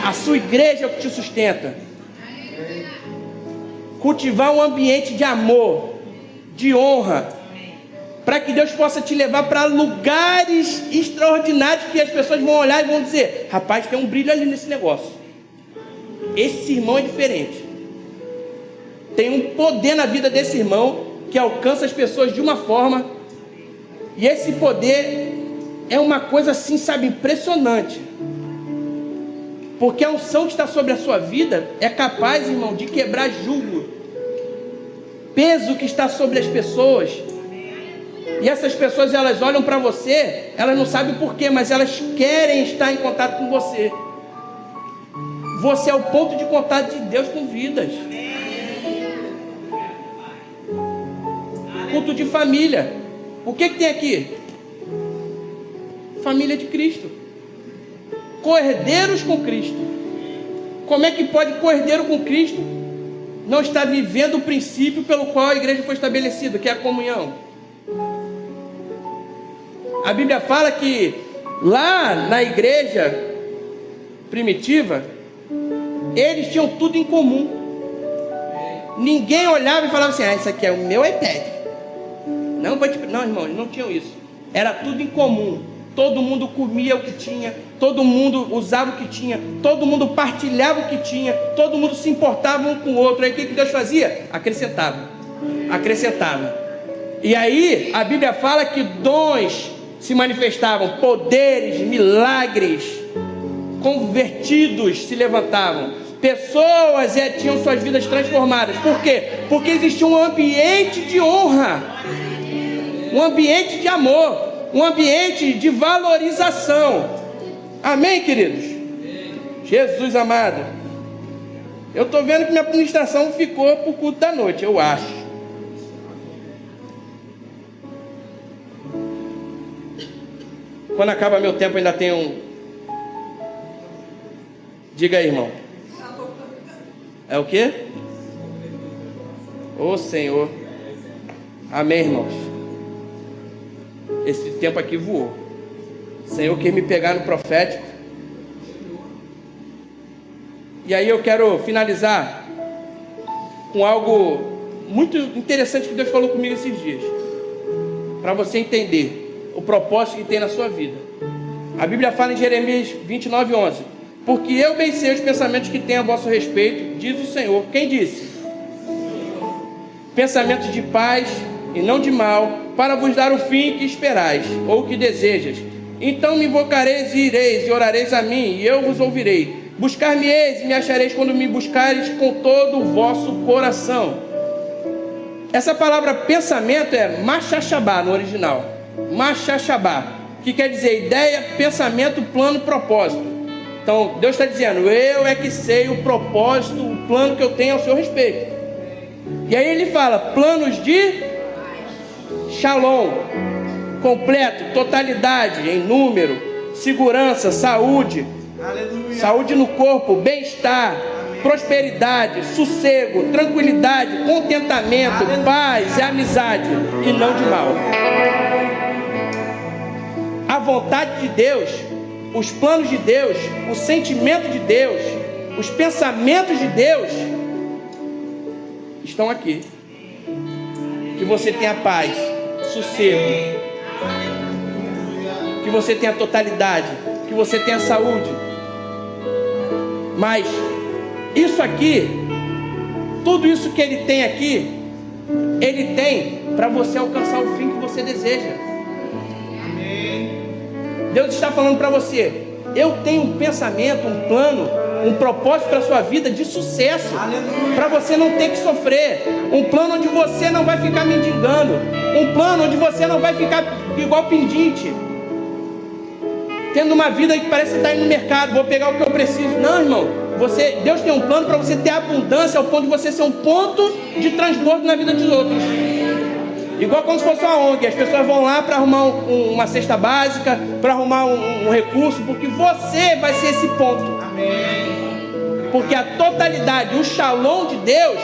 A sua igreja é o que te sustenta. Cultivar um ambiente de amor, de honra, para que Deus possa te levar para lugares extraordinários, que as pessoas vão olhar e vão dizer, rapaz, tem um brilho ali nesse negócio, esse irmão é diferente, tem um poder na vida desse irmão, que alcança as pessoas de uma forma, e esse poder é uma coisa assim, sabe, impressionante, porque a unção que está sobre a sua vida é capaz, irmão, de quebrar jugo, peso que está sobre as pessoas. E essas pessoas, elas olham para você, elas não sabem porquê, mas elas querem estar em contato com você. Você é o ponto de contato de Deus com vidas. Culto de família. O que tem aqui? Família de Cristo. Cordeiros com Cristo. Como é que pode cordeiro com Cristo não estar vivendo o princípio pelo qual a igreja foi estabelecida, que é a comunhão? A Bíblia fala que lá na igreja primitiva, eles tinham tudo em comum. Ninguém olhava e falava assim, isso aqui é o meu iPad. Não, irmão, eles não tinham isso. Era tudo em comum. Todo mundo comia o que tinha, todo mundo usava o que tinha, todo mundo partilhava o que tinha, todo mundo se importava um com o outro. Aí o que Deus fazia? Acrescentava. E aí a Bíblia fala que dons se manifestavam, poderes, milagres, convertidos se levantavam, pessoas tinham suas vidas transformadas. Por quê? Porque existia um ambiente de honra, um ambiente de amor, um ambiente de valorização. Amém, queridos? Jesus amado. Eu estou vendo que minha administração ficou para o culto da noite, eu acho. Quando acaba meu tempo ainda tem um... Diga aí, irmão. É o quê? Ô Senhor. Amém, irmãos. Esse tempo aqui voou. O Senhor quis me pegar no profético. E aí eu quero finalizar com algo muito interessante que Deus falou comigo esses dias, para você entender o propósito que tem na sua vida. A Bíblia fala em Jeremias 29:11: porque eu bem sei os pensamentos que tenho a vosso respeito, diz o Senhor. Quem disse? Pensamentos de paz e não de mal, para vos dar o fim que esperais, ou que desejas. Então me invocareis e ireis, e orareis a mim, e eu vos ouvirei. Buscar-me-eis e me achareis quando me buscareis com todo o vosso coração. Essa palavra pensamento é machachabá no original. Machachabá, que quer dizer ideia, pensamento, plano, propósito. Então Deus está dizendo, eu é que sei o propósito, o plano que eu tenho ao seu respeito. E aí ele fala, planos de shalom, completo, totalidade, em número, segurança, saúde. Aleluia. Saúde no corpo, bem-estar, prosperidade, sossego, tranquilidade, contentamento, aleluia, paz e amizade, e não de mal. A vontade de Deus, os planos de Deus, o sentimento de Deus, os pensamentos de Deus estão aqui. Que você tenha paz, sossego, que você tenha totalidade, que você tenha saúde. Mas isso aqui, tudo isso que ele tem aqui, ele tem para você alcançar o fim que você deseja. Amém. Deus está falando para você, eu tenho um pensamento, um plano, um propósito para a sua vida de sucesso, para você não ter que sofrer, um plano onde você não vai ficar mendigando, um plano onde você não vai ficar igual pendente, tendo uma vida que parece estar indo no mercado, vou pegar o que eu preciso. Não, irmão, Deus tem um plano para você ter abundância, ao ponto de você ser um ponto de transbordo na vida dos outros. Igual como se fosse uma ONG, as pessoas vão lá para arrumar uma cesta básica, para arrumar um recurso, porque você vai ser esse ponto. Amém. Porque a totalidade, o shalom de Deus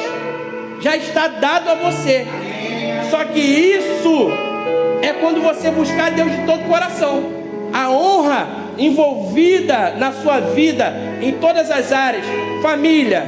já está dado a você. Só que isso é quando você buscar Deus de todo o coração. A honra envolvida na sua vida em todas as áreas, família,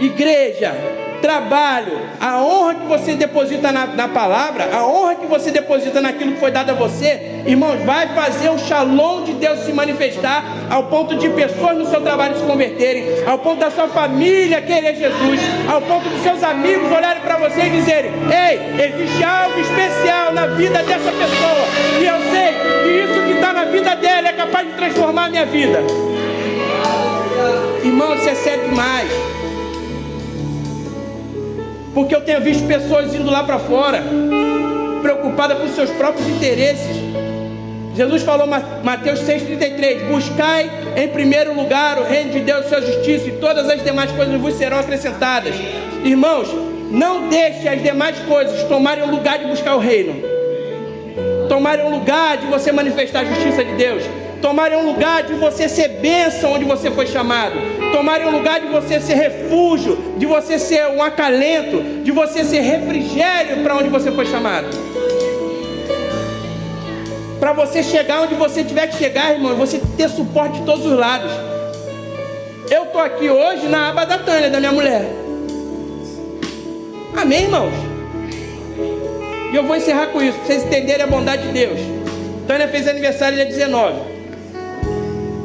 igreja, trabalho, a honra que você deposita na palavra, a honra que você deposita naquilo que foi dado a você, irmãos, vai fazer o shalom de Deus se manifestar, ao ponto de pessoas no seu trabalho se converterem, ao ponto da sua família querer Jesus, ao ponto dos seus amigos olharem para você e dizerem, ei, existe algo especial na vida dessa pessoa, e eu sei que isso que está na vida dela é capaz de transformar a minha vida. Irmão, isso é sério demais. Porque eu tenho visto pessoas indo lá para fora, preocupadas com seus próprios interesses. Jesus falou, Mateus 6,33, buscai em primeiro lugar o reino de Deus e sua justiça, e todas as demais coisas vos serão acrescentadas. Irmãos, não deixe as demais coisas tomarem o lugar de buscar o reino, tomarem o lugar de você manifestar a justiça de Deus, tomarem um lugar de você ser bênção onde você foi chamado, tomarem um lugar de você ser refúgio, de você ser um acalento, de você ser refrigério para onde você foi chamado. Para você chegar onde você tiver que chegar, irmão, você ter suporte de todos os lados. Eu estou aqui hoje na aba da Tânia, da minha mulher. Amém, irmãos? E eu vou encerrar com isso, para vocês entenderem a bondade de Deus. Tânia fez aniversário dia 19.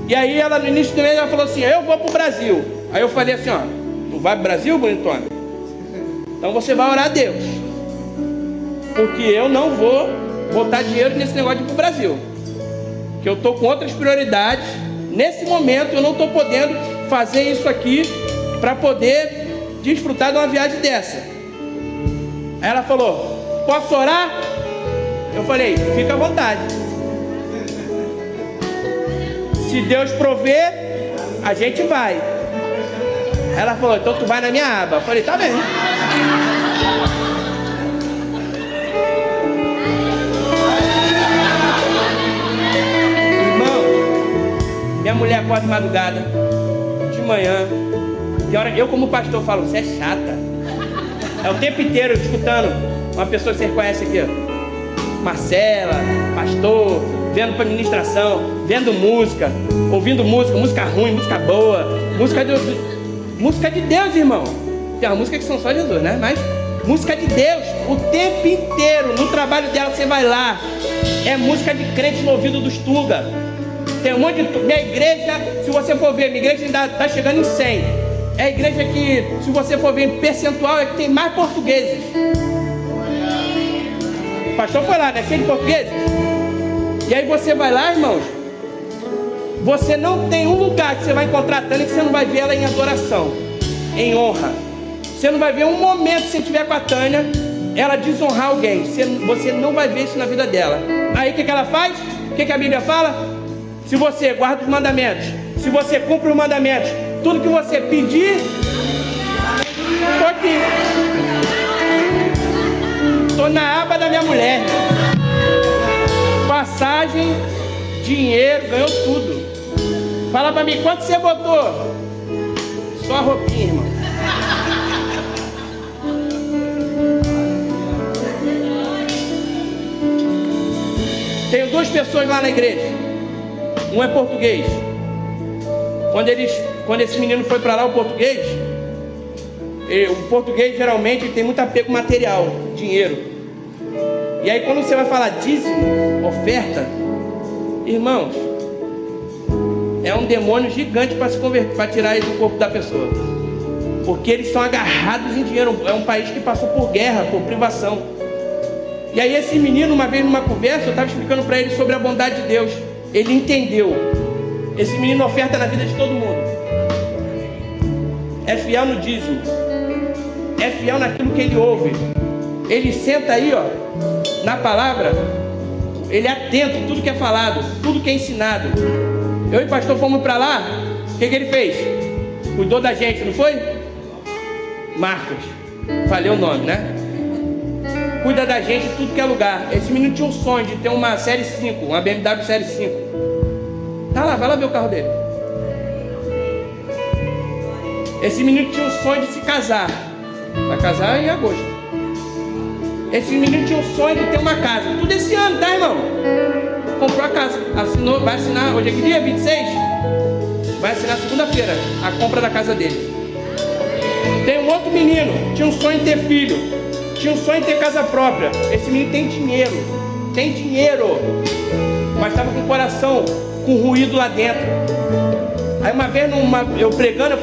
E aí ela, no início do mês, ela falou assim, eu vou pro Brasil. Aí eu falei assim, ó, tu vai pro Brasil, bonitona? Então você vai orar a Deus. Porque eu não vou botar dinheiro nesse negócio de ir pro Brasil. Que eu tô com outras prioridades. Nesse momento eu não tô podendo fazer isso aqui para poder desfrutar de uma viagem dessa. Aí ela falou, posso orar? Eu falei, fica à vontade. Se Deus prover, a gente vai. Ela falou, então tu vai na minha aba. Eu falei, tá bem. Irmão, minha mulher acorda de madrugada, de manhã. E hora, eu como pastor falo, você é chata. É o tempo inteiro escutando uma pessoa que vocês conhecem aqui, ó. Marcela, pastor, vendo para ministração, vendo música, ouvindo música, música ruim, música boa, música de Deus, irmão. Tem uma música que são só Jesus, né? Mas música de Deus, o tempo inteiro. No trabalho dela você vai lá, é música de crente no ouvido dos Tuga. Tem um monte de... Minha igreja, se você for ver, minha igreja ainda está chegando em 100. É a igreja que, se você for ver em percentual, é que tem mais portugueses. O pastor foi lá, né? Cheio de portugueses. E aí você vai lá, irmãos, você não tem um lugar que você vai encontrar a Tânia que você não vai ver ela em adoração, em honra. Você não vai ver um momento, se você estiver com a Tânia, ela desonrar alguém. Você não vai ver isso na vida dela. Aí o que ela faz? O que a Bíblia fala? Se você guarda os mandamentos, se você cumpre os mandamentos, tudo que você pedir, estou aqui. Estou na aba da minha mulher. Passagem, dinheiro, ganhou tudo. Fala pra mim, quanto você botou? Só a roupinha, irmão. Tenho duas pessoas lá na igreja. Um é português. Quando esse menino foi para lá, o português geralmente tem muito apego material, dinheiro. E aí quando você vai falar dízimo, oferta, irmãos, é um demônio gigante para se converter, para tirar ele do corpo da pessoa. Porque eles são agarrados em dinheiro. É um país que passou por guerra, por privação. E aí esse menino, uma vez numa conversa, eu estava explicando para ele sobre a bondade de Deus. Ele entendeu. Esse menino oferta na vida de todo mundo. É fiel no dízimo. É fiel naquilo que ele ouve. Ele senta aí, ó, na palavra. Ele é atento a tudo que é falado, tudo que é ensinado. Eu e o pastor fomos para lá. O que ele fez? Cuidou da gente, não foi? Marcos. Falei o nome, né? Cuida da gente em tudo que é lugar. Esse menino tinha um sonho de ter uma Série 5, uma BMW Série 5. Tá lá, vai lá ver o carro dele. Esse menino tinha um sonho de se casar. Vai casar em agosto. Esse menino tinha um sonho de ter uma casa. Tudo esse ano, tá, irmão? Comprou a casa. Assinou, vai assinar, hoje é que dia? 26? Vai assinar segunda-feira a compra da casa dele. Tem um outro menino, tinha um sonho de ter filho. Tinha um sonho de ter casa própria. Esse menino tem dinheiro, mas estava com o coração com ruído lá dentro. Aí uma vez eu pregando,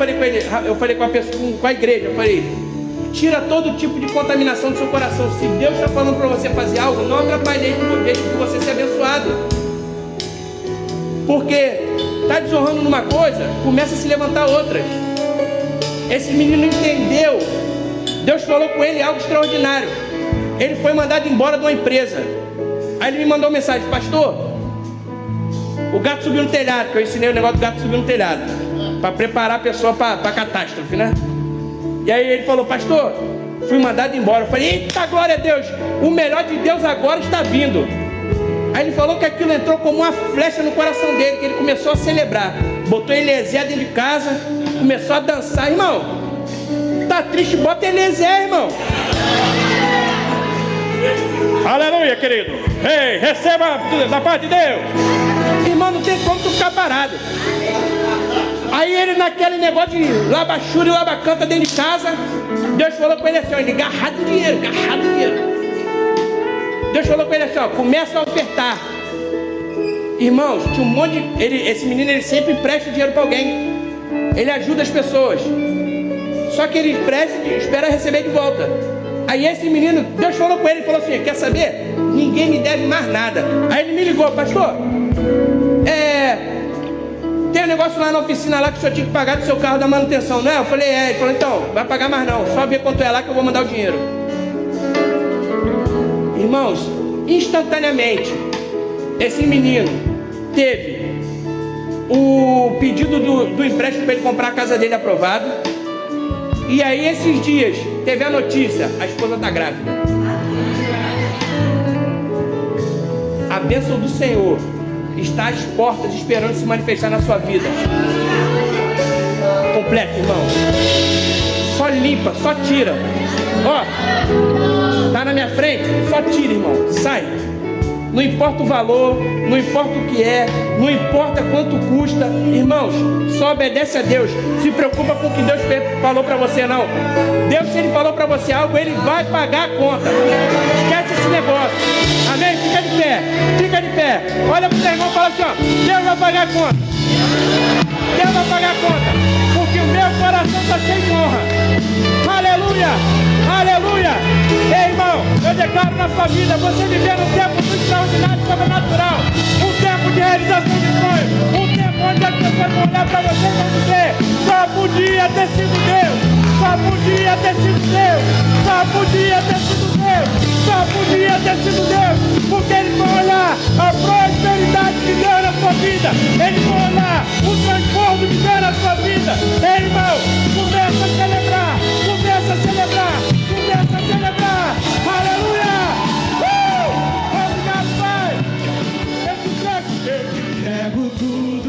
eu falei com a pessoa, com a igreja, eu falei, tira todo tipo de contaminação do seu coração. Se Deus está falando para você fazer algo, não atrapalhe ele, deixe que você seja abençoado. Porque está desonrando numa coisa, começa a se levantar outras. Esse menino entendeu. Deus falou com ele algo extraordinário. Ele foi mandado embora de uma empresa. Aí ele me mandou uma mensagem: pastor, o gato subiu no telhado. Que eu ensinei o negócio do gato subir no telhado, para preparar a pessoa para catástrofe, né? E aí ele falou: pastor, fui mandado embora. Eu falei: eita, glória a Deus, o melhor de Deus agora está vindo. Aí ele falou que aquilo entrou como uma flecha no coração dele, que ele começou a celebrar. Botou Eliezer dentro de casa, começou a dançar. Irmão, tá triste, bota Eliezer, irmão. Aleluia, querido. Ei, receba da parte de Deus. Irmão, não tem como tu ficar parado. Aí ele naquele negócio de labachura e labacanta dentro de casa, Deus falou com ele assim: ó, ele agarrado em dinheiro. Deus falou com ele assim: ó, começa a ofertar. Irmãos, tinha um monte de... esse menino, ele sempre empresta dinheiro para alguém. Ele ajuda as pessoas. Só que ele empresta e espera receber de volta. Aí esse menino, Deus falou com ele, falou assim: quer saber? Ninguém me deve mais nada. Aí ele me ligou: pastor, tem um negócio lá na oficina lá que o senhor tinha que pagar do seu carro da manutenção, não é? Eu falei: é. Ele falou: então, vai pagar mais não, só ver quanto é lá que eu vou mandar o dinheiro. Irmãos, instantaneamente esse menino teve o pedido do empréstimo para ele comprar a casa dele aprovado. E aí esses dias teve a notícia, a esposa está grávida. A bênção do Senhor está às portas esperando se manifestar na sua vida. Completa, irmão. Só limpa, só tira. Ó, tá na minha frente, só tira, irmão. Sai. Não importa o valor, não importa o que é, não importa quanto custa. Irmãos, só obedece a Deus. Se preocupa com o que Deus falou para você, não. Deus, se Ele falou para você algo, Ele vai pagar a conta. Esquece esse negócio. Amém? Fica de pé. Fica de pé. Olha pro seu irmão e fala assim, ó. Deus vai pagar a conta. Deus vai pagar a conta. Porque o meu coração está cheio de honra. Aleluia. Aleluia. Ei, irmão, eu declaro na sua vida, você vivendo um tempo muito extraordinário e sobrenatural, um tempo de realização de sonhos, um tempo onde as pessoas vão olhar para você e vão dizer, só podia ter sido Deus, só podia ter sido Deus, só podia ter sido Deus, só podia ter sido Deus, porque eles vão olhar a prosperidade que Deus na sua vida, eles vão olhar o transbordo que Deus na sua vida. Ei, irmão, começa a celebrar, começa a celebrar, começa a celebrar, aleluia! Obrigado, Pai! Eu te entrego tudo.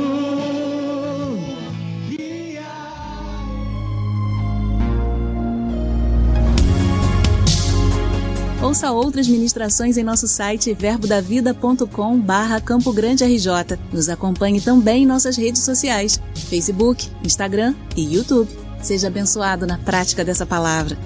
Ouça outras ministrações em nosso site verbodavida.com/Campo Grande RJ. Nos acompanhe também em nossas redes sociais, Facebook, Instagram e YouTube. Seja abençoado na prática dessa palavra.